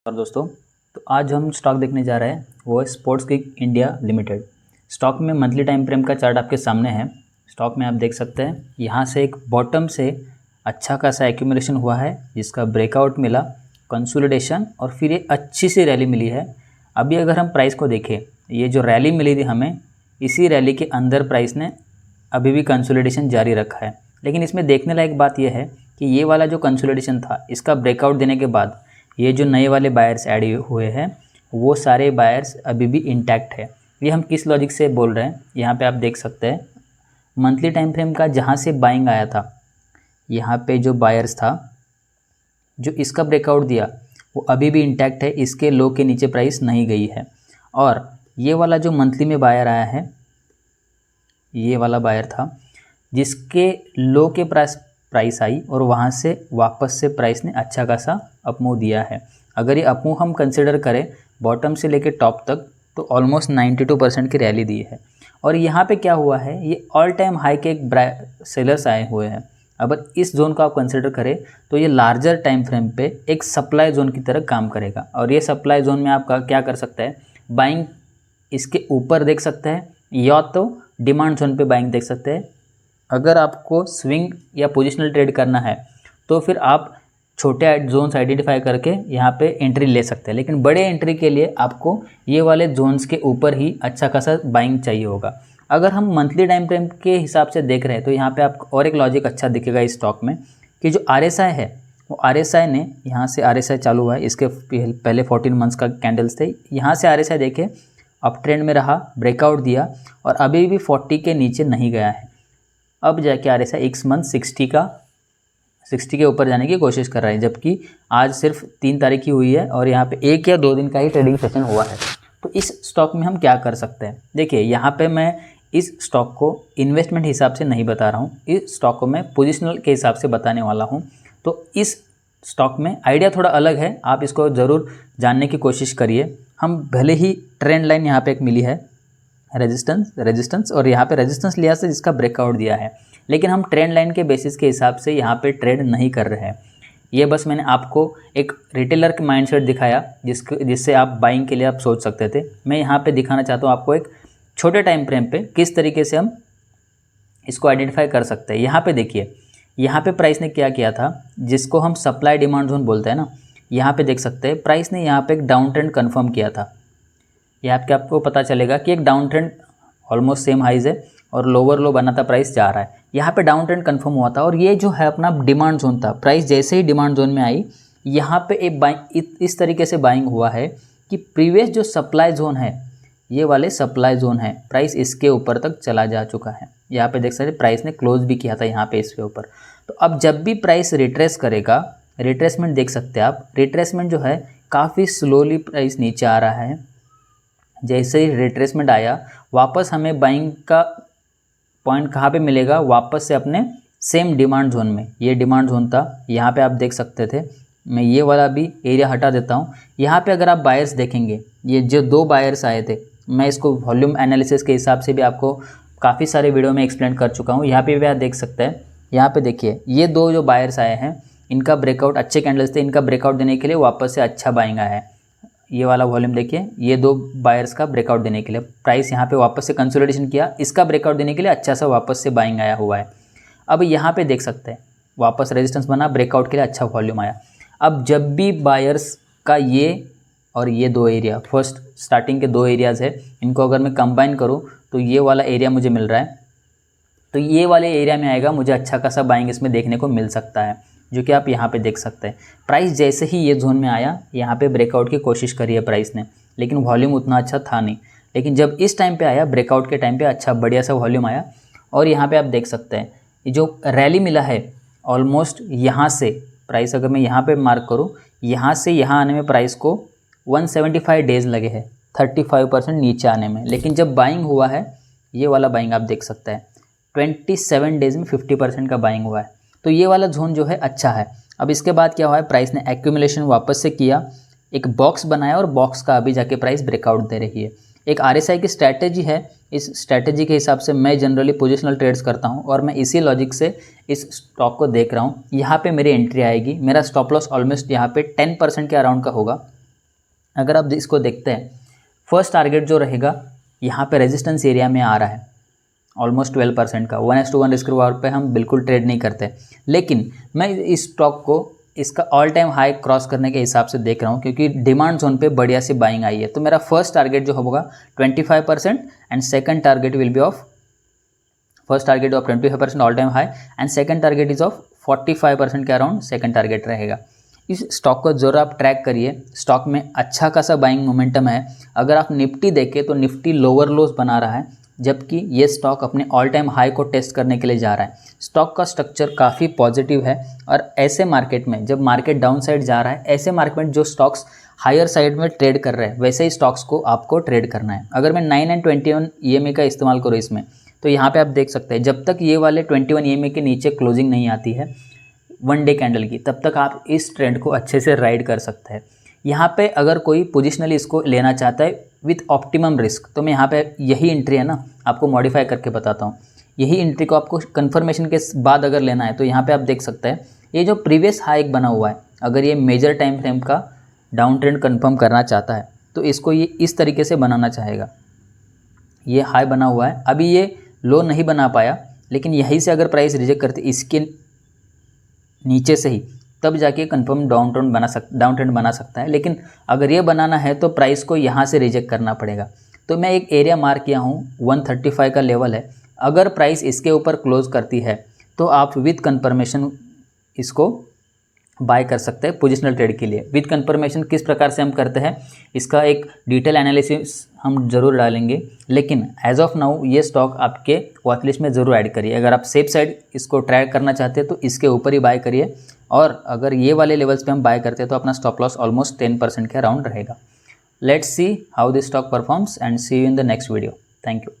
और दोस्तों, तो आज हम स्टॉक देखने जा रहे हैं, वो है sports kick India limited. Stock में मंथली टाइम फ्रेम का चार्ट आपके सामने है। स्टॉक में आप देख सकते हैं यहाँ से एक बॉटम से अच्छा खासा एक्यूमुलेशन हुआ है, जिसका ब्रेकआउट मिला, कंसोलिडेशन और फिर ये अच्छी सी रैली मिली है। अभी अगर हम प्राइस को देखें, ये जो रैली मिली थी हमें, इसी रैली के अंदर प्राइस ने अभी भी कंसोलिडेशन जारी रखा है। लेकिन इसमें देखने लायक बात यह है कि ये वाला जो कंसोलिडेशन था, इसका ब्रेकआउट देने के बाद ये जो नए वाले बायर्स ऐड हुए हैं, वो सारे बायर्स अभी भी इंटैक्ट है। ये हम किस लॉजिक से बोल रहे हैं, यहाँ पे आप देख सकते हैं मंथली टाइम फ्रेम का जहाँ से बाइंग आया था, यहाँ पे जो बायर्स था जो इसका ब्रेकआउट दिया वो अभी भी इंटैक्ट है। इसके लो के नीचे प्राइस नहीं गई है। और ये वाला जो मंथली में बायर आया है, ये वाला बायर था जिसके लो के प्राइस आई और वहाँ से वापस से प्राइस ने अच्छा खासा अपमूव दिया है। अगर ये अपमूव हम कंसिडर करें बॉटम से लेके टॉप तक, तो ऑलमोस्ट 92% की रैली दी है। और यहाँ पे क्या हुआ है, ये ऑल टाइम हाई के एक सेलर्स आए हुए हैं। अगर इस जोन को आप कंसिडर करें तो ये लार्जर टाइम फ्रेम पे एक सप्लाई जोन की तरह काम करेगा। और ये सप्लाई जोन में आपका क्या कर सकता है, बाइंग इसके ऊपर देख सकते हैं या तो डिमांड जोन पे बाइंग देख सकते हैं। अगर आपको स्विंग या पोजिशनल ट्रेड करना है तो फिर आप छोटे जोन्स आइडेंटिफाई करके यहाँ पे एंट्री ले सकते हैं। लेकिन बड़े एंट्री के लिए आपको ये वाले जोन्स के ऊपर ही अच्छा खासा बाइंग चाहिए होगा। अगर हम मंथली टाइम फ्रेम के हिसाब से देख रहे हैं तो यहाँ पे आपको और एक लॉजिक अच्छा दिखेगा इस स्टॉक में, कि जो RSI है वो RSI ने यहाँ से RSI चालू हुआ है, इसके पहले 14 मंथ्स का कैंडल्स थे। यहाँ से RSI देखे अप ट्रेंड में रहा, ब्रेकआउट दिया और अभी भी 40 के नीचे नहीं गया है। अब जाके RSI एक मंथ 60 के ऊपर जाने की कोशिश कर रहा है, जबकि आज सिर्फ 3 तारीख ही हुई है और यहाँ पे 1 या 2 दिन का ही ट्रेडिंग सेशन हुआ है। तो इस स्टॉक में हम क्या कर सकते हैं, देखिए यहाँ पे मैं इस स्टॉक को इन्वेस्टमेंट हिसाब से नहीं बता रहा हूँ, इस स्टॉक को मैं पोजिशनल के हिसाब से बताने वाला हूँ। तो इस स्टॉक में आइडिया थोड़ा अलग है, आप इसको ज़रूर जानने की कोशिश करिए। हम भले ही ट्रेंड लाइन यहाँ पे एक मिली है, रेजिस्टेंस और यहाँ पे रेजिस्टेंस लिया से जिसका ब्रेकआउट दिया है, लेकिन हम ट्रेंड लाइन के बेसिस के हिसाब से यहाँ पे ट्रेड नहीं कर रहे हैं। ये बस मैंने आपको एक रिटेलर के माइंडसेट दिखाया जिससे आप बाइंग के लिए आप सोच सकते थे। मैं यहाँ पे दिखाना चाहता हूँ आपको एक छोटे टाइम फ्रेम पे किस तरीके से हम इसको आइडेंटिफाई कर सकते हैं। यहाँ पे देखिए, यहाँ पे प्राइस ने क्या किया था, जिसको हम सप्लाई डिमांड जोन बोलते हैं ना, यहाँ पे देख सकते हैं प्राइस ने यहाँ पे एक डाउन ट्रेंड कन्फर्म किया था। यहाँ पे आपको पता चलेगा कि एक down trend almost same highs है और लोअर लो बनाता प्राइस जा रहा है। यहाँ पे डाउन ट्रेंड कन्फर्म हुआ था और ये जो है अपना डिमांड जोन था। प्राइस जैसे ही डिमांड जोन में आई, यहाँ पे एक बाइंग इस तरीके से बाइंग हुआ है कि प्रीवियस जो सप्लाई जोन है, ये वाले सप्लाई जोन है, प्राइस इसके ऊपर तक चला जा चुका है। यहाँ पे देख सकते हैं प्राइस ने क्लोज भी किया था यहाँ पे इसके ऊपर। तो अब जब भी प्राइस रिट्रेस करेगा, रिट्रेसमेंट देख सकते हैं आप, रिट्रेसमेंट जो है काफ़ी स्लोली प्राइस नीचे आ रहा है। जैसे ही रिट्रेसमेंट आया, वापस हमें बाइंग का पॉइंट कहाँ पे मिलेगा, वापस से अपने सेम डिमांड जोन में। ये डिमांड जोन था, यहाँ पे आप देख सकते थे। मैं ये वाला भी एरिया हटा देता हूँ। यहाँ पे अगर आप बायर्स देखेंगे, ये जो 2 बायर्स आए थे, मैं इसको वॉल्यूम एनालिसिस के हिसाब से भी आपको काफ़ी सारे वीडियो में एक्सप्लेन कर चुका हूँ। यहाँ पे भी आप देख सकते हैं, यहाँ पे देखिए ये 2 जो बायर्स आए हैं, इनका ब्रेकआउट अच्छे कैंडल्स थे, इनका ब्रेकआउट देने के लिए वापस से अच्छा बाइंग आया है। ये वाला वॉल्यूम देखिए, ये 2 बायर्स का ब्रेकआउट देने के लिए प्राइस यहाँ पे वापस से कंसोलिडेशन किया, इसका ब्रेकआउट देने के लिए अच्छा सा वापस से बाइंग आया हुआ है। अब यहाँ पे देख सकते हैं वापस रेजिस्टेंस बना, ब्रेकआउट के लिए अच्छा वॉल्यूम आया। अब जब भी बायर्स का ये और ये 2 एरिया, फर्स्ट स्टार्टिंग के 2 एरियाज़ है, इनको अगर मैं कंबाइन करूँ तो ये वाला एरिया मुझे मिल रहा है। तो ये वाले एरिया में आएगा, मुझे अच्छा खासा बाइंग इसमें देखने को मिल सकता है, जो कि आप यहाँ पे देख सकते हैं। प्राइस जैसे ही ये जोन में आया, यहाँ पे ब्रेकआउट की कोशिश करी है प्राइस ने, लेकिन वॉल्यूम उतना अच्छा था नहीं। लेकिन जब इस टाइम पे आया, ब्रेकआउट के टाइम पे अच्छा बढ़िया सा वॉल्यूम आया। और यहाँ पे आप देख सकते हैं ये जो रैली मिला है, ऑलमोस्ट यहाँ से प्राइस अगर मैं यहाँ पे मार्क करूँ, यहाँ से यहाँ आने में प्राइस को 175 डेज़ लगे हैं, 35% नीचे आने में। लेकिन जब बाइंग हुआ है, ये वाला बाइंग आप देख सकते हैं 27 डेज़ में 50% का बाइंग हुआ है। तो ये वाला जोन जो है अच्छा है। अब इसके बाद क्या हुआ है, प्राइस ने एक्यूमुलेशन वापस से किया, एक बॉक्स बनाया और बॉक्स का अभी जाके प्राइस ब्रेकआउट दे रही है। एक RSI की स्ट्रैटेजी है, इस स्ट्रैटेजी के हिसाब से मैं जनरली पोजिशनल ट्रेड्स करता हूं और मैं इसी लॉजिक से इस स्टॉक को देख रहा हूं। यहाँ पे मेरी एंट्री आएगी, मेरा स्टॉप लॉस ऑलमोस्ट यहाँ पे 10% के अराउंड का होगा। अगर आप इसको देखते हैं, फर्स्ट टारगेट जो रहेगा यहाँ पे रेजिस्टेंस एरिया में आ रहा है ऑलमोस्ट 12% का। 1:1 रिस्क रिवॉर्ड पे हम बिल्कुल ट्रेड नहीं करते, लेकिन मैं इस स्टॉक को इसका ऑल टाइम हाई क्रॉस करने के हिसाब से देख रहा हूँ, क्योंकि डिमांड जोन पे बढ़िया सी बाइंग आई है। तो मेरा फर्स्ट टारगेट जो होगा 25% and second target will be of, first target of 25% all time high and second target is of 45% के अराउंड सेकंड टारगेट रहेगा। इस स्टॉक को जरूर आप ट्रैक करिए, स्टॉक में अच्छा खासा बाइंग मोमेंटम है। अगर आप निफ्टी देखें तो निफ्टी लोअर लोज बना रहा है, जबकि ये स्टॉक अपने ऑल टाइम हाई को टेस्ट करने के लिए जा रहा है। स्टॉक का स्ट्रक्चर काफ़ी पॉजिटिव है, और ऐसे मार्केट में जब मार्केट डाउन साइड जा रहा है, ऐसे मार्केट में जो स्टॉक्स हायर साइड में ट्रेड कर रहे हैं, वैसे ही स्टॉक्स को आपको ट्रेड करना है। अगर मैं 9 एंड 21 EMA का इस्तेमाल करूँ इसमें, तो यहाँ पे आप देख सकते हैं जब तक ये वाले 21 EMA के नीचे क्लोजिंग नहीं आती है 1 डे कैंडल की, तब तक आप इस ट्रेंड को अच्छे से राइड कर सकते हैं। यहाँ पे अगर कोई पोजिशनली इसको लेना चाहता है विथ ऑप्टिमम रिस्क, तो मैं यहाँ पे यही एंट्री है ना, आपको मॉडिफाई करके बताता हूँ। यही एंट्री को आपको कन्फर्मेशन के बाद अगर लेना है, तो यहाँ पे आप देख सकते हैं ये जो प्रीवियस हाई बना हुआ है, अगर ये मेजर टाइम फ्रेम का डाउन ट्रेंड कन्फर्म करना चाहता है, तो इसको ये इस तरीके से बनाना चाहेगा। ये हाई बना हुआ है, अभी ये लो नहीं बना पाया, लेकिन यहीं से अगर प्राइस रिजेक्ट करते इसके नीचे से ही, तब जाके कंफर्म डाउन ट्रेंड बना सकता है। लेकिन अगर ये बनाना है तो प्राइस को यहाँ से रिजेक्ट करना पड़ेगा। तो मैं एक एरिया मार्क किया हूँ, 135 का लेवल है। अगर प्राइस इसके ऊपर क्लोज करती है तो आप विथ कंफर्मेशन इसको बाय कर सकते हैं पोजिशनल ट्रेड के लिए। विथ कंफर्मेशन किस प्रकार से हम करते हैं, इसका एक डिटेल एनालिसिस हम ज़रूर डालेंगे, लेकिन एज ऑफ नाउ ये स्टॉक आपके वॉच लिस्ट में ज़रूर ऐड करिए। अगर आप सेफ साइड इसको ट्रैक करना चाहते हैं तो इसके ऊपर ही बाय करिए, और अगर ये वाले लेवल्स पे हम बाय करते हैं तो अपना स्टॉप लॉस ऑलमोस्ट 10% के अराउंड रहेगा। Let's see how this stock performs and see you in the next video. Thank you.